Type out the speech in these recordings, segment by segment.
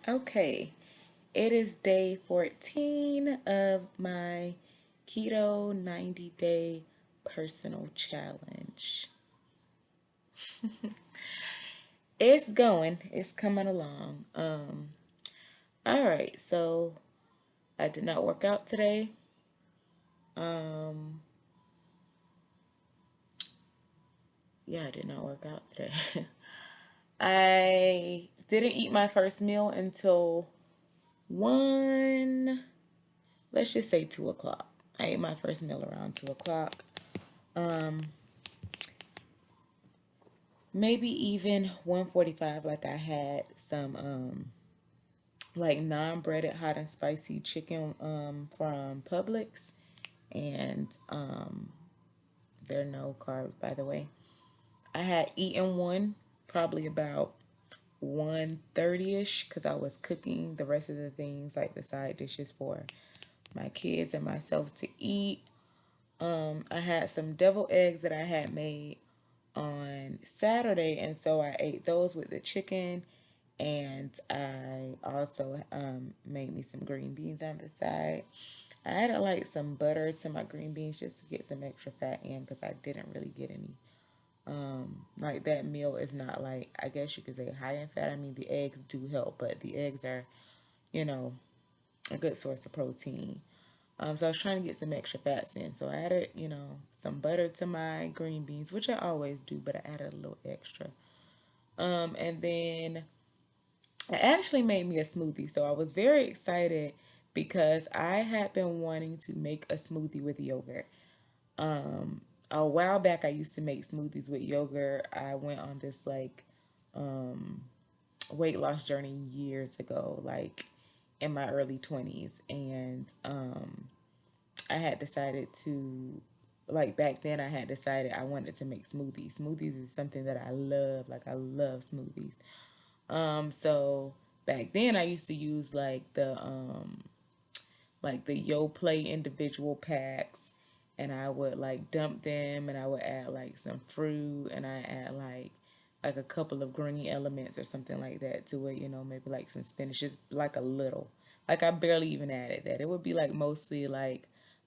Okay, it is day 14 of my Keto 90-day personal challenge. It's coming along. All right, so I did not work out today. Um, yeah, I did not work out today. I didn't eat my first meal until 1, let's just say 2 o'clock. I ate my first meal around 2 o'clock. Um, Maybe even 1:45. Like I had some like non-breaded hot and spicy chicken from Publix, and they're no carbs, by the way. I had eaten one probably about 1:30ish because I was cooking the rest of the things like the side dishes for my kids and myself to eat. I had some deviled eggs that I had made on Saturday, and so I ate those with the chicken. And I also made me some green beans on the side. I added like some butter to my green beans just to get some extra fat in because I didn't really get any. Like that meal is not like, I guess you could say high in fat. I mean, the eggs do help, but the eggs are, you know, a good source of protein. So I was trying to get some extra fats in. So I added, some butter to my green beans, which I always do, but I added a little extra. And then I actually made me a smoothie. So I was very excited because I had been wanting to make a smoothie with yogurt. Um, a while back, I used to make smoothies with yogurt. I went on this like weight loss journey years ago, like in my early 20s. And I had decided to, like back then, I had decided I wanted to make smoothies. Smoothies is something that I love. Like, I love smoothies. So back then I used to use like the Yoplait individual packs, and I would like dump them, and I would add like some fruit, and I add like a couple of green elements or something like that to it, maybe like some spinach, just like a little. Like I barely even added that. It would be like mostly like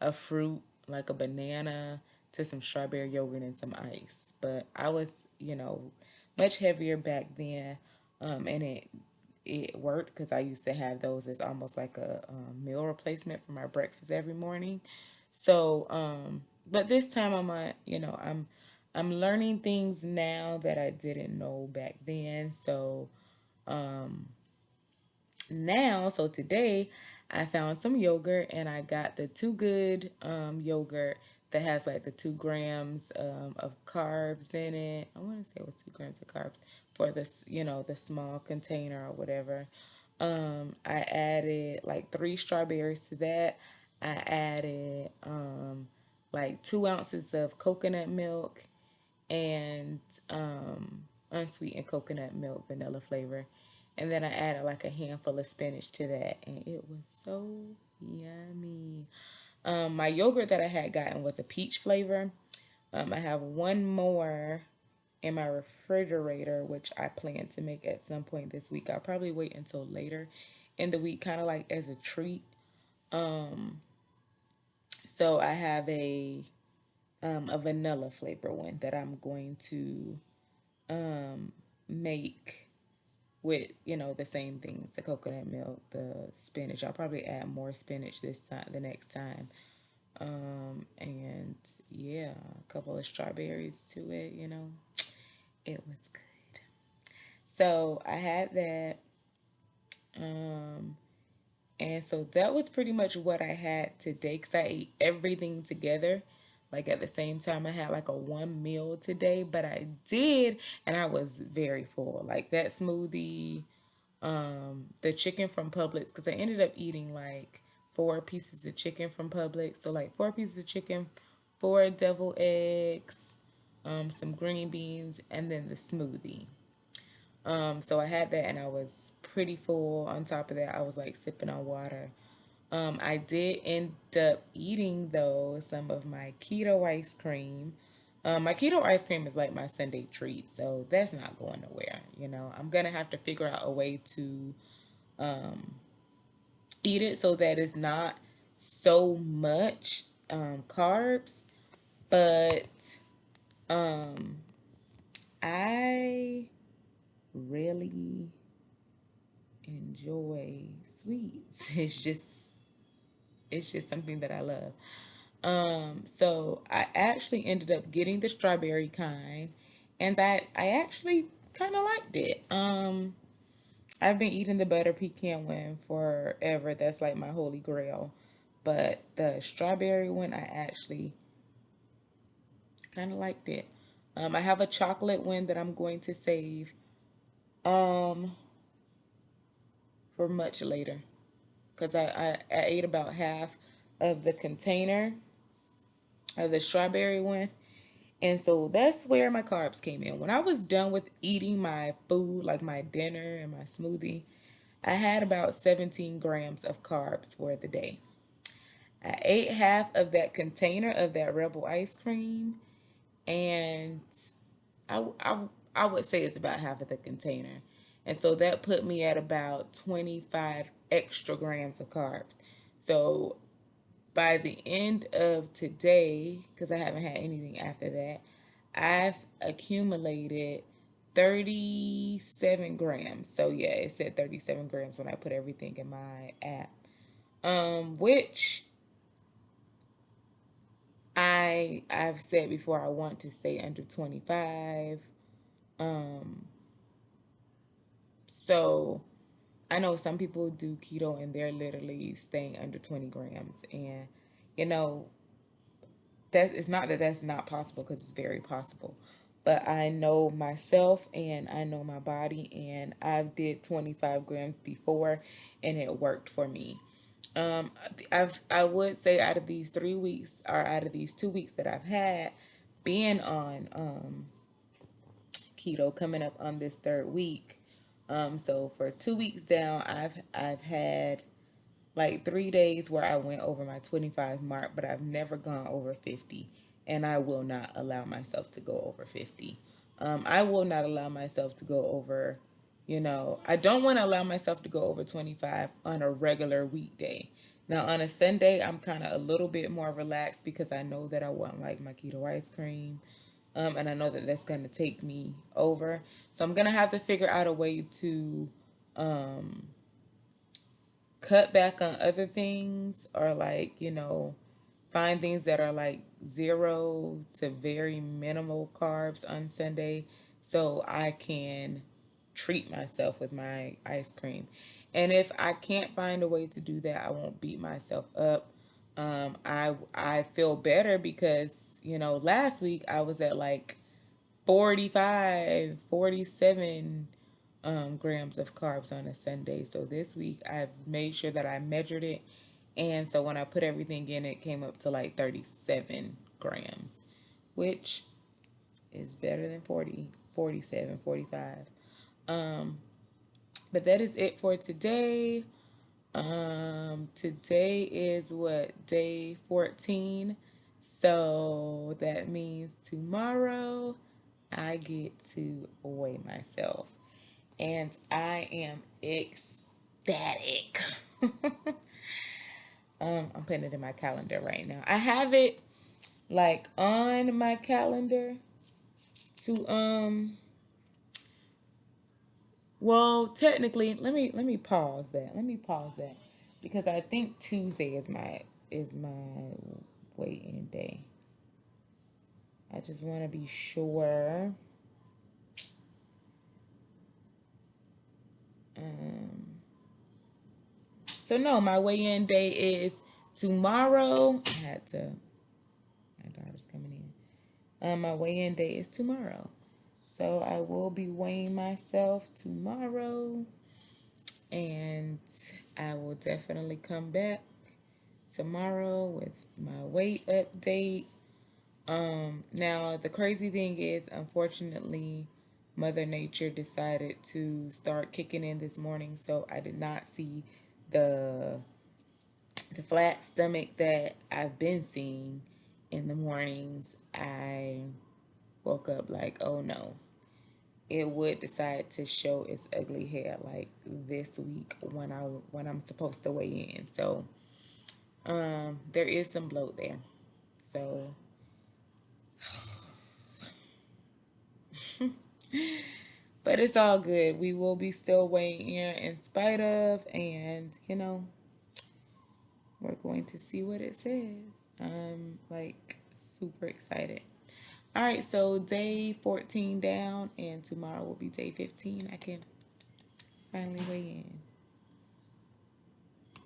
a fruit, like a banana to some strawberry yogurt and some ice. But I was, much heavier back then, and it worked because I used to have those as almost like a meal replacement for my breakfast every morning. So, but this time I'm learning things now that I didn't know back then. So so today I found some yogurt, and I got the Too Good yogurt that has like the 2 grams of carbs in it. I want to say it was 2 grams of carbs for this, the small container or whatever. I added like 3 strawberries to that. I added like 2 ounces of coconut milk and unsweetened coconut milk, vanilla flavor. And then I added like a handful of spinach to that, and it was so yummy. My yogurt that I had gotten was a peach flavor. I have one more in my refrigerator, which I plan to make at some point this week. I'll probably wait until later in the week, kind of like as a treat. So I have a vanilla flavor one that I'm going to make with the same things, the coconut milk, the spinach. I'll probably add more spinach this time, the next time. And yeah, a couple of strawberries to it. It was good. So I had that. And so that was pretty much what I had today because I ate everything together. Like at the same time, I had like a one meal today, but I did, and I was very full. Like that smoothie, the chicken from Publix, because I ended up eating like 4 pieces of chicken from Publix. So like 4 pieces of chicken, 4 deviled eggs, some green beans, and then the smoothie. So I had that, and I was pretty full. On top of that, I was like sipping on water. I did end up eating though some of my keto ice cream. My keto ice cream is like my Sunday treat, so that's not going nowhere. I'm gonna have to figure out a way to eat it so that it's not so much carbs. But I really enjoy sweets. It's just something that I love. So I actually ended up getting the strawberry kind, and I actually kind of liked it. I've been eating the butter pecan one forever. That's like my holy grail. But the strawberry one, I actually kind of liked it. I have a chocolate one that I'm going to save um, for much later because I ate about half of the container of the strawberry one. And so that's where my carbs came in. When I was done with eating my food, like my dinner and my smoothie, I had about 17 grams of carbs for the day. I ate half of that container of that Rebel ice cream, and I, I, I would say it's about half of the container. And so that put me at about 25 extra grams of carbs. So by the end of today, because I haven't had anything after that, I've accumulated 37 grams. So yeah, it said 37 grams when I put everything in my app. Which I've said before I want to stay under 25. Um, so I know some people do keto and they're literally staying under 20 grams. And, you know, that it's not that that's not possible because it's very possible. But I know myself and I know my body, and I've did 25 grams before and it worked for me. I would say out of these 3 weeks or out of these 2 weeks that I've had being on keto, coming up on this third week. So for 2 weeks down, I've had like 3 days where I went over my 25 mark, but I've never gone over 50, and I will not allow myself to go over 50. I will not allow myself to go over, I don't want to allow myself to go over 25 on a regular weekday. Now, on a Sunday, I'm kind of a little bit more relaxed because I know that I want like my keto ice cream. And I know that that's going to take me over. So I'm going to have to figure out a way to cut back on other things, or like, find things that are like 0 to very minimal carbs on Sunday so I can treat myself with my ice cream. And if I can't find a way to do that, I won't beat myself up. I feel better because, last week I was at like 45, 47 grams of carbs on a Sunday. So this week I made sure that I measured it. And so when I put everything in, it came up to like 37 grams, which is better than 40, 47, 45. But that is it for today. Today is what, day 14. So that means tomorrow I get to weigh myself. And I am ecstatic. I'm putting it in my calendar right now. I have it like on my calendar to well, technically, let me pause that. Let me pause that because I think Tuesday is my weigh-in day. I just want to be sure. So no, my weigh-in day is tomorrow. My daughter's coming in. My weigh-in day is tomorrow. So I will be weighing myself tomorrow, and I will definitely come back tomorrow with my weight update. Now the crazy thing is, unfortunately, Mother Nature decided to start kicking in this morning, so I did not see the the flat stomach that I've been seeing in the mornings. I woke up like, oh no, it would decide to show its ugly head like this week when I'm supposed to weigh in. So there is some bloat there. So but it's all good. We will be still weighing in spite of, and we're going to see what it says. I'm like super excited. All right, so day 14 down, and tomorrow will be day 15. I can finally weigh in.